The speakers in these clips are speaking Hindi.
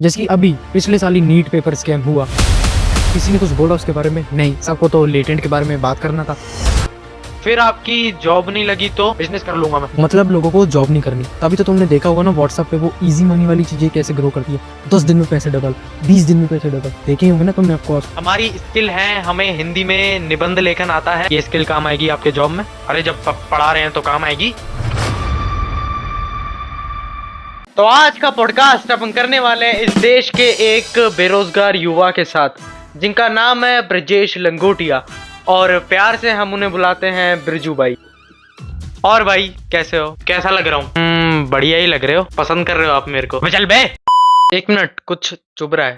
जैसे कि अभी पिछले साल ही नीट पेपर स्कैम हुआ। किसी ने कुछ बोला उसके बारे में? नहीं, सबको तो लेटेंट के बारे में बात करना था। फिर आपकी जॉब नहीं लगी तो बिजनेस कर लूंगा मैं। मतलब लोगों को जॉब नहीं करनी। तभी तो तुमने देखा होगा ना व्हाट्सएप पे वो इजी मनी वाली चीजें कैसे ग्रो करती है। 10 दिन में पैसे डबल, 20 दिन में पैसे डबल। देखे होंगे ना तुमने ऑफकोर्स। हमारी स्किल है, हमें हिंदी में निबंध लेखन आता है। ये स्किल काम आएगी आपके जॉब में। अरे जब पढ़ा रहे हैं तो काम आएगी। तो आज का पॉडकास्ट अपन करने वाले हैं इस देश के एक बेरोजगार युवा के साथ, जिनका नाम है ब्रजेश लंगोटिया, और प्यार से हम उन्हें बुलाते हैं ब्रिजू भाई। और भाई कैसे हो, कैसा लग रहा हूँ? बढ़िया ही लग रहे हो, पसंद कर रहे हो आप मेरे को। चल बे, एक मिनट, कुछ चुभ रहा है।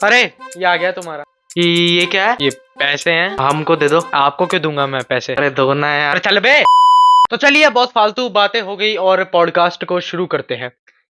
अरे ये आ गया तुम्हारा। ये क्या है? ये पैसे हैं, हमको दे दो। आपको क्यों दूंगा मैं पैसे? अरे दो ना यार। चल बे। तो चलिए, बहुत फालतू बातें हो गई और पॉडकास्ट को शुरू करते हैं।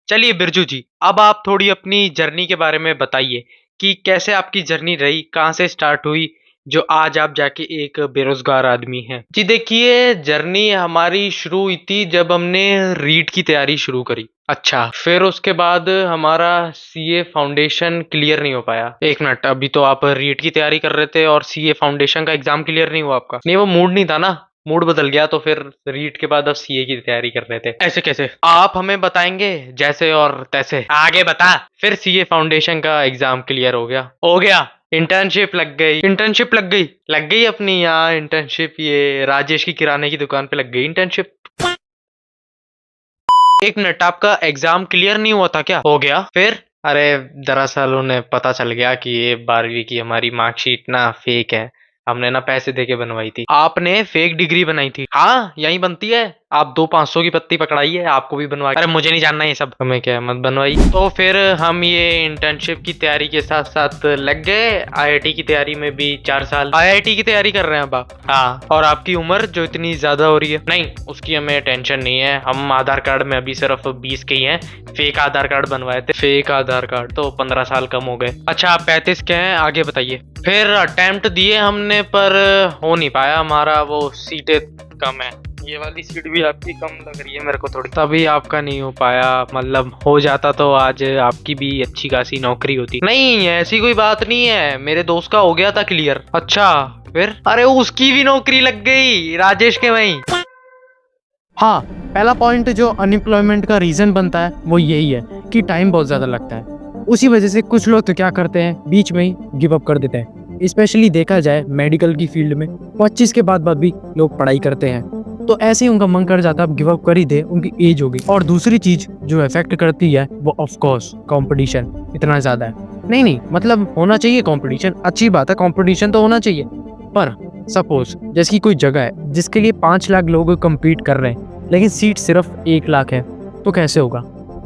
चलिए बिरजू जी, अब आप थोड़ी अपनी जर्नी के बारे में बताइए कि कैसे आपकी जर्नी रही, कहाँ से स्टार्ट हुई, जो आज आप जाके एक बेरोजगार आदमी हैं। जी देखिए, जर्नी हमारी शुरू हुई थी जब हमने रीट की तैयारी शुरू करी। अच्छा, फिर उसके बाद हमारा सीए फाउंडेशन क्लियर नहीं हो पाया। एक मिनट, अभी तो आप रीट की तैयारी कर रहे थे और सीए फाउंडेशन का एग्जाम क्लियर नहीं हुआ आपका? नहीं, वो मूड नहीं था ना, मूड बदल गया, तो फिर रीट के बाद अब सीए की तैयारी कर रहे थे। ऐसे कैसे? आप हमें बताएंगे जैसे और तैसे। आगे बता। फिर सीए फाउंडेशन का एग्जाम क्लियर हो गया। इंटर्नशिप लग गई। लग गई अपनी यहाँ इंटर्नशिप। ये राजेश की किराने की दुकान पे लग गई इंटर्नशिप। एक मिनट, आपका एग्जाम क्लियर नहीं हुआ था क्या? हो गया। फिर? अरे दरअसल उन्हें पता चल गया कि ये 12वीं की हमारी मार्कशीट ना फेक है। हमने ना पैसे देके बनवाई थी। आपने फेक डिग्री बनाई थी? हाँ, यहीं बनती है। आप 2 500 की पत्ती पकड़ाई है, आपको भी बनवा। अरे मुझे नहीं जानना ये सब, हमें क्या, मत बनवाई। तो फिर हम ये इंटर्नशिप की तैयारी के साथ साथ लग गए। आईआईटी की तैयारी में भी 4 साल आईआईटी की तैयारी कर रहे हैं अब आप। हाँ, और आपकी उम्र जो इतनी ज्यादा हो रही है? नहीं, उसकी हमें टेंशन नहीं है। हम आधार कार्ड में अभी सिर्फ 20 के ही हैं। फेक आधार कार्ड बनवाए थे। फेक आधार कार्ड तो 15 साल कम हो गए। अच्छा, आप 35 के हैं। आगे बताइए। फिर अटेम्प्ट दिए हमने, पर हो नहीं पाया हमारा। वो सीटें कम है। ये वाली सीट भी आपकी कम लग रही है मेरे को थोड़ी, तभी आपका नहीं हो पाया। मतलब हो जाता तो आज आपकी भी अच्छी खासी नौकरी होती। नहीं, ऐसी कोई बात नहीं है, मेरे दोस्त का हो गया था क्लियर। अच्छा, फिर? अरे उसकी भी नौकरी लग गई, राजेश के वहीं। हाँ, पहला पॉइंट जो अनएम्प्लॉयमेंट का रीजन बनता है वो यही है कि टाइम बहुत ज्यादा लगता है। उसी वजह से कुछ लोग तो क्या करते हैं, बीच में ही गिव अप कर देते हैं। स्पेशली देखा जाए मेडिकल की फील्ड में 25 के बाद भी लोग पढ़ाई करते हैं, तो ऐसे ही उनका मन कर जाता है अब गिव अप कर ही दे, उनकी एज हो गई। और दूसरी चीज जो इफेक्ट करती है वो ऑफ कोर्स कंपटीशन इतना ज्यादा है। नहीं, मतलब होना चाहिए कंपटीशन, अच्छी बात है, कंपटीशन तो होना चाहिए। पर सपोज जैसे कि कोई जगह है जिसके लिए 5 लाख लोग कम्पीट कर रहे हैं, लेकिन सीट सिर्फ 1 लाख है, तो कैसे होगा?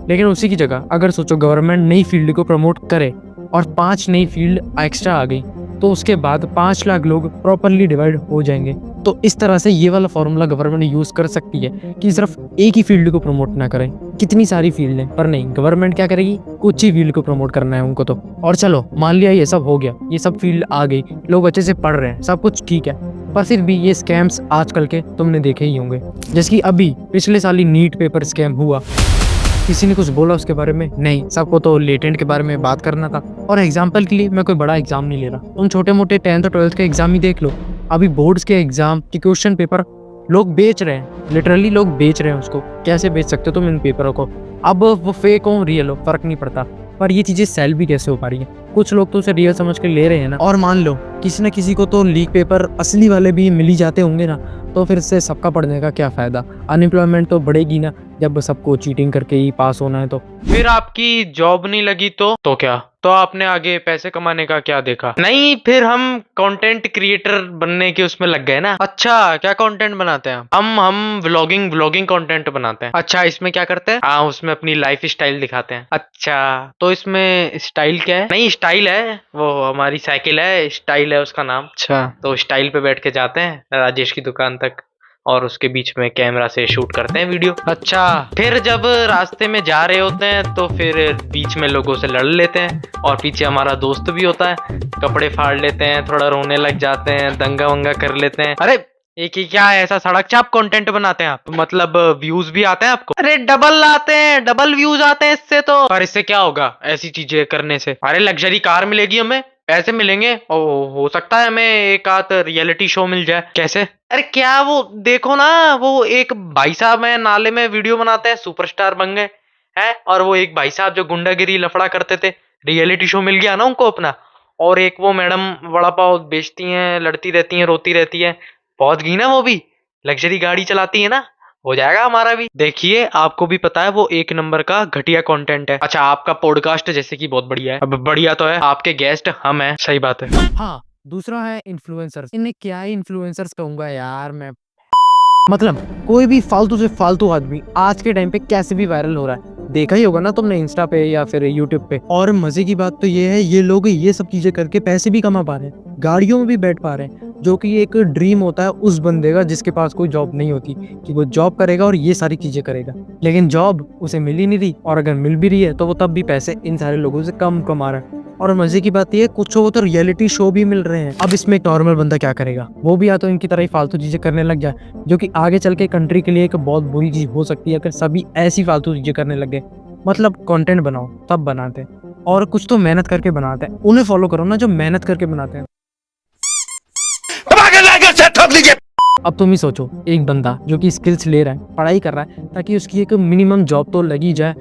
लेकिन उसी की जगह अगर सोचो गवर्नमेंट नई फील्ड को प्रमोट करे और 5 नई फील्ड एक्स्ट्रा आ गई, तो उसके बाद 5 लाख लोग प्रॉपरली डिवाइड हो जाएंगे। तो इस तरह से ये वाला फॉर्मूला गवर्नमेंट यूज कर सकती है कि सिर्फ एक ही फील्ड को प्रमोट ना करें, कितनी सारी फील्ड है। पर नहीं, गवर्नमेंट क्या करेगी, कुछ ही फील्ड को प्रमोट करना है उनको तो। और चलो मान लिया ये सब हो गया, ये सब फील्ड आ गई, लोग अच्छे से पढ़ रहे हैं, सब कुछ ठीक है, पर फिर भी ये स्कैम्स आजकल के तुमने देखे ही होंगे। जैसे कि अभी पिछले साल ही नीट पेपर स्कैम हुआ। किसी ने कुछ बोला उसके बारे में? नहीं, सबको तो लेटेंट के बारे में बात करना था। और एग्जाम्पल के लिए मैं कोई बड़ा एग्जाम नहीं ले रहा, तुम छोटे मोटे 10th और 12th के एग्जाम ही देख लो। अभी बोर्ड्स के एग्जाम के क्वेश्चन पेपर लोग बेच रहे हैं, लिटरली लोग बेच रहे हैं उसको। कैसे बेच सकते हो तुम इन पेपरों को? अब वो फेक हो रियल हो फर्क नहीं पड़ता, पर ये चीजें सेल भी कैसे हो पा रही है? कुछ लोग तो उसे रियल समझ कर ले रहे हैं ना। और मान लो किसी न किसी को तो लीक पेपर असली वाले भी मिल ही जाते होंगे ना, तो फिर से सबका पढ़ने का क्या फायदा? अनएम्प्लॉयमेंट तो बढ़ेगी ना जब सबको चीटिंग करके ही पास होना है तो। फिर आपकी जॉब नहीं लगी तो क्या? तो आपने आगे पैसे कमाने का क्या देखा? नहीं, फिर हम कंटेंट क्रिएटर बनने के उसमें लग गए ना। अच्छा, क्या कंटेंट बनाते हैं हम व्लॉगिंग कंटेंट बनाते हैं। अच्छा, इसमें क्या करते हैं? हाँ, उसमें अपनी लाइफ स्टाइल दिखाते हैं। अच्छा, तो इसमें स्टाइल क्या है? नहीं, स्टाइल है, वो हमारी साइकिल है, स्टाइल है उसका नाम। अच्छा, तो स्टाइल पे बैठ के जाते हैं राजेश की दुकान तक और उसके बीच में कैमरा से शूट करते हैं वीडियो। अच्छा, फिर जब रास्ते में जा रहे होते हैं तो फिर बीच में लोगों से लड़ लेते हैं, और पीछे हमारा दोस्त भी होता है, कपड़े फाड़ लेते हैं, थोड़ा रोने लग जाते हैं, दंगा वंगा कर लेते हैं। अरे एक ही क्या है ऐसा सड़क चाप कंटेंट बनाते हैं आप? मतलब व्यूज भी आते हैं आपको? अरे डबल आते हैं, डबल व्यूज आते हैं इससे तो। और इससे क्या होगा ऐसी चीजें करने से? अरे लग्जरी कार मिलेगी हमें, पैसे मिलेंगे और हो सकता है हमें एक आध रियलिटी शो मिल जाए। कैसे? अरे क्या वो देखो ना, वो एक भाई साहब है नाले में वीडियो बनाते हैं, सुपरस्टार बन गए हैं। और वो एक भाई साहब जो गुंडागिरी लफड़ा करते थे, रियलिटी शो मिल गया ना उनको अपना। और एक वो मैडम वड़ा पाव बेचती हैं, लड़ती रहती हैं, रोती रहती हैं, पहुंच गई ना वो भी, लग्जरी गाड़ी चलाती है ना, हो जाएगा हमारा भी। देखिए आपको भी पता है वो एक नंबर का घटिया कंटेंट है। अच्छा आपका पॉडकास्ट जैसे कि बहुत बढ़िया है। अब बढ़िया तो है, आपके गेस्ट हम हैं। सही बात है। हाँ, दूसरा है इन्फ्लुएंसर्स। इन्हें क्या ही इन्फ्लुएंसर्स कहूंगा यार मैं। मतलब कोई भी फालतू से फालतू आदमी आज के टाइम पे कैसे भी वायरल हो रहा है। देखा ही होगा ना तुमने इंस्टा पे या फिर यूट्यूब पे। और मजे की बात तो ये है, ये लोग ये सब चीजें करके पैसे भी कमा पा रहे हैं, गाड़ियों में भी बैठ पा रहे हैं, जो कि एक ड्रीम होता है उस बंदे का जिसके पास कोई जॉब नहीं होती, कि वो जॉब करेगा और ये सारी चीजें करेगा। लेकिन जॉब उसे मिल ही नहीं रही, और अगर मिल भी रही है तो वो तब भी पैसे इन सारे लोगों से कम कमा रहा है। और मजे की बात ये है, कुछ को तो रियलिटी शो भी मिल रहे हैं। अब इसमें एक नॉर्मल बंदा क्या करेगा? वो भी या तो इनकी तरह ही फालतू चीजें करने लग जाए, जो कि आगे चल के कंट्री के लिए एक बहुत बुरी चीज हो सकती है अगर सभी ऐसी फालतू चीजें करने लग गए। मतलब कंटेंट बनाओ तब बनाते हैं, और कुछ तो मेहनत करके बनाते हैं। उन्हें फॉलो करो ना जो मेहनत करके बनाते हैं। अब तुम ही सोचो, एक बंदा जो कि स्किल्स ले रहा है, पढ़ाई कर रहा है ताकि उसकी एक मिनिमम जॉब तो लगी जाए,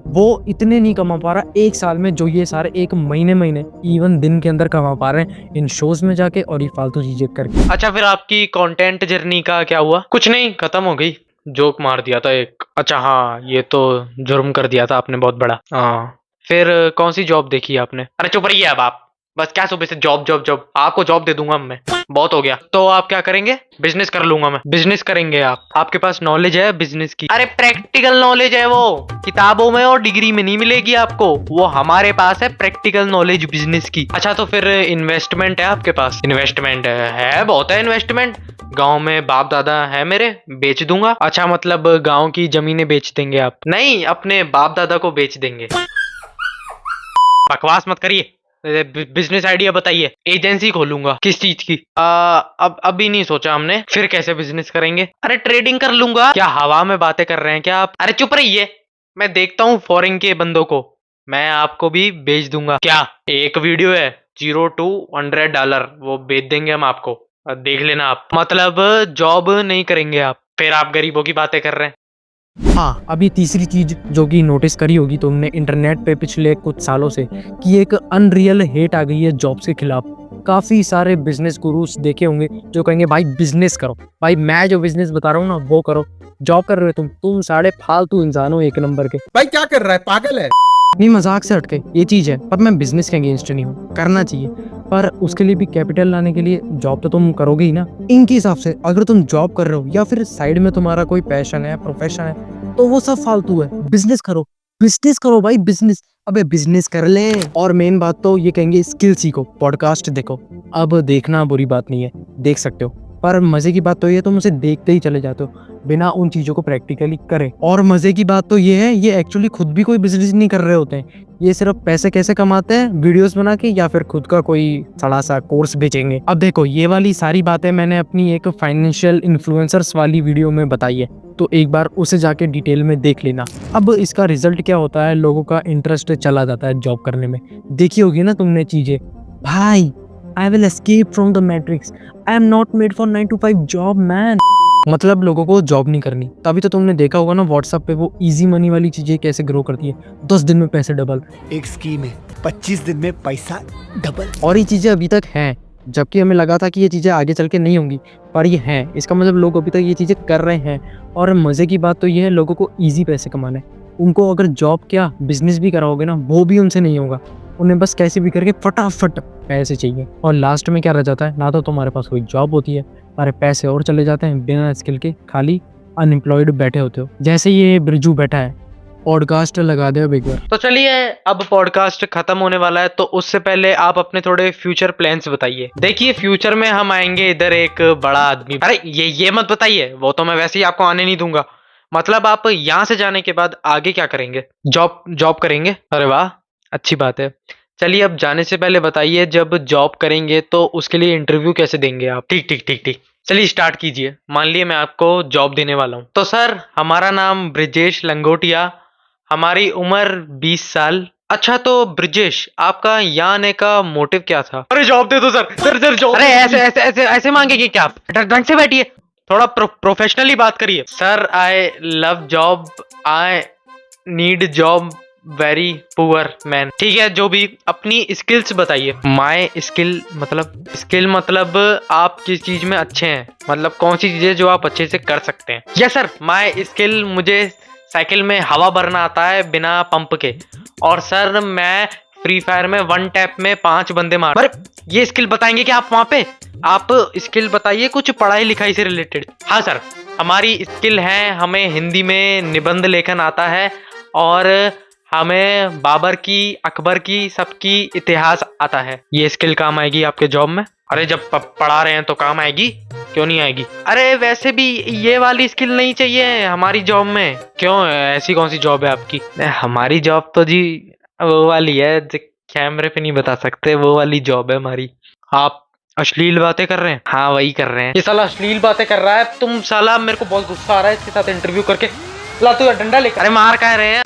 वो इतने नहीं कमा पा रहा एक साल में जो ये सारे एक महीने इवन दिन के अंदर कमा पा रहे हैं इन शोज में जाके और ये फालतू चीजें करके। अच्छा फिर आपकी कंटेंट जर्नी का क्या हुआ? कुछ नहीं, खत्म हो गई। जोक मार दिया था एक। अच्छा हाँ, ये तो जुर्म कर दिया था आपने बहुत बड़ा। हाँ फिर कौन सी जॉब देखी आपने? अरे चुप रहिए अब आप। बस क्या सुबह से जॉब जॉब जॉब, आपको जॉब दे दूंगा मैं, बहुत हो गया। तो आप क्या करेंगे? बिजनेस कर लूंगा मैं। बिजनेस करेंगे आप? आपके पास नॉलेज है बिजनेस की? अरे प्रैक्टिकल नॉलेज है वो, किताबों में और डिग्री में नहीं मिलेगी आपको, वो हमारे पास है प्रैक्टिकल नॉलेज बिजनेस की। अच्छा तो फिर इन्वेस्टमेंट है आपके पास? इन्वेस्टमेंट है बहुत है इन्वेस्टमेंट। गांव में बाप दादा है मेरे, बेच दूंगा। अच्छा मतलब गांव की जमीनें बेच देंगे आप? नहीं, अपने बाप दादा को बेच देंगे। बकवास मत करिए, बिजनेस आइडिया बताइए। एजेंसी खोलूंगा। किस चीज की? अब अभी नहीं सोचा हमने। फिर कैसे बिजनेस करेंगे? अरे ट्रेडिंग कर लूंगा। क्या हवा में बातें कर रहे हैं क्या आप? अरे चुप रहिए, मैं देखता हूँ फॉरेन के बंदों को, मैं आपको भी बेच दूंगा। क्या एक वीडियो है, $0 to $100, वो बेच देंगे हम आपको, देख लेना आप। मतलब जॉब नहीं करेंगे आप? फिर आप गरीबों की बातें कर रहे हैं। हाँ, अभी तीसरी चीज जो कि नोटिस करी होगी तुमने इंटरनेट पे पिछले कुछ सालों से, कि एक अनरियल हेट आ गई है जॉब्स के खिलाफ। काफी सारे बिजनेस गुरुस देखे होंगे जो कहेंगे भाई बिजनेस करो, भाई मैं जो बिजनेस बता रहा हूँ ना वो करो। जॉब कर रहे हो तुम साढ़े फालतू इंसान हो एक नंबर के। भाई क्या कर रहा है, पागल है? नहीं, मजाक से हटके ये चीज है, पर मैं बिजनेस के अगेंस्ट नहीं हूँ, करना चाहिए। पर उसके लिए भी कैपिटल लाने के लिए जॉब तो तुम करोगे ही ना। इनके हिसाब से अगर तुम जॉब कर रहे हो या फिर साइड में तुम्हारा कोई पैशन है, प्रोफेशन है, तो वो सब फालतू है। बिजनेस करो, बिजनेस करो भाई, बिजनेस। अबे बिजनेस कर ले। और मेन बात तो ये कहेंगे स्किल सीखो, पॉडकास्ट देखो। अब देखना बुरी बात नहीं है, देख सकते हो, पर मजे की बात तो ये तुम उसे देखते ही चले जाते हो बिना उन चीजों को प्रैक्टिकली करे। और मजे की बात तो ये है, ये एक्चुअली खुद भी कोई बिजनेस नहीं कर रहे होते हैं। ये सिर्फ पैसे कैसे कमाते हैं वीडियोस बना के, या फिर खुद का कोई सड़ा सा कोर्स बेचेंगे। अब देखो ये वाली सारी बातें मैंने अपनी एक फाइनेंशियल इन्फ्लुएंसर्स वाली वीडियो में बताई है, तो एक बार उसे जाके डिटेल में देख लेना। अब इसका रिजल्ट क्या होता है, लोगों का इंटरेस्ट चला जाता है जॉब करने में। देखी होगी ना तुमने चीजें, भाई I will escape from the matrix, I am not made for 9 to 5 job man. मतलब लोगों को जॉब नहीं करनी। तभी तो तुमने देखा होगा ना व्हाट्सएप पे वो इजी मनी वाली चीजें कैसे ग्रो करती है, 10 दिन में पैसे डबल। एक स्कीम है, 25 दिन में पैसा डबल। और ये चीजें अभी तक हैं, जबकि हमें लगा था कि ये चीजें आगे चल के नहीं होंगी, पर ये हैं। इसका मतलब लोग अभी तक ये चीजें कर रहे हैं। और मजे की बात तो ये है, लोगों को इजी पैसे कमाने। उनको अगर जॉब क्या बिजनेस भी कराओगे ना, वो भी उनसे नहीं होगा। उन्हें बस कैसे भी करके फटाफट पैसे चाहिए। और लास्ट में क्या रह जाता है, ना तो तुम्हारे पास कोई जॉब होती है, तुम्हारे पैसे और चले जाते हैं बिना स्किल के, खाली अनएम्प्लॉयड बैठे होते हो, जैसे ये बिरजू बैठा है। पॉडकास्ट लगा दे अब एक बार। तो चलिए, अब पॉडकास्ट खत्म होने वाला है, तो उससे पहले आप अपने थोड़े फ्यूचर प्लान्स बताइए। देखिए फ्यूचर में हम आएंगे इधर एक बड़ा आदमी। अरे ये मत बताइए, वो तो मैं वैसे ही आपको आने नहीं दूंगा। मतलब आप यहाँ से जाने के बाद आगे क्या करेंगे? जॉब जॉब करेंगे? अरे वाह, अच्छी बात है। चलिए अब जाने से पहले बताइए, जब जॉब करेंगे तो उसके लिए इंटरव्यू कैसे देंगे आप? ठीक ठीक ठीक ठीक, चलिए स्टार्ट कीजिए। मान लिए मैं आपको जॉब देने वाला हूँ। तो सर, हमारा नाम ब्रिजेश लंगोटिया, हमारी उम्र 20 साल। अच्छा, तो ब्रिजेश, आपका यहाँ आने का मोटिव क्या था? अरे जॉब दे दो सर, सर जॉब। अरे ऐसे ऐसे ऐसे ऐसे मांगेंगे क्या आप? ढंग से बैठिए, थोड़ा प्रोफेशनली बात करिए। Sir, I love job, I need job, very poor man. ठीक है, जो भी, अपनी स्किल्स बताइए। माय स्किल मतलब आप किस चीज में अच्छे हैं, मतलब कौन सी चीजें जो आप अच्छे से कर सकते हैं। यस सर, माय स्किल, मुझे साइकिल में हवा भरना आता है बिना पंप के। और सर, मैं फ्री फायर में 1 टैप में 5 बंदे मार। अरे ये स्किल बताएंगे क्या आप वहां पे? आप स्किल बताइए कुछ पढ़ाई लिखाई से रिलेटेड। हाँ सर, हमारी स्किल है, हमें हिंदी में निबंध लेखन आता है, और हमें बाबर की, अकबर की, सबकी इतिहास आता है। ये स्किल काम आएगी आपके जॉब में? अरे जब पढ़ा रहे हैं तो काम आएगी, क्यों नहीं आएगी? अरे वैसे भी ये वाली स्किल नहीं चाहिए हमारी जॉब में। क्यों, ऐसी कौन सी जॉब है आपकी? हमारी जॉब तो जी वो वाली है जो कैमरे पे नहीं बता सकते, वो वाली जॉब है हमारी। आप अश्लील बातें कर रहे हैं? हाँ वही कर रहे हैं। ये साला अश्लील बातें कर रहा है। तुम साला, मेरे को बहुत गुस्सा आ रहा है इसके साथ इंटरव्यू करके। ला तू डंडा लेकर। अरे मार कह रहे हैं।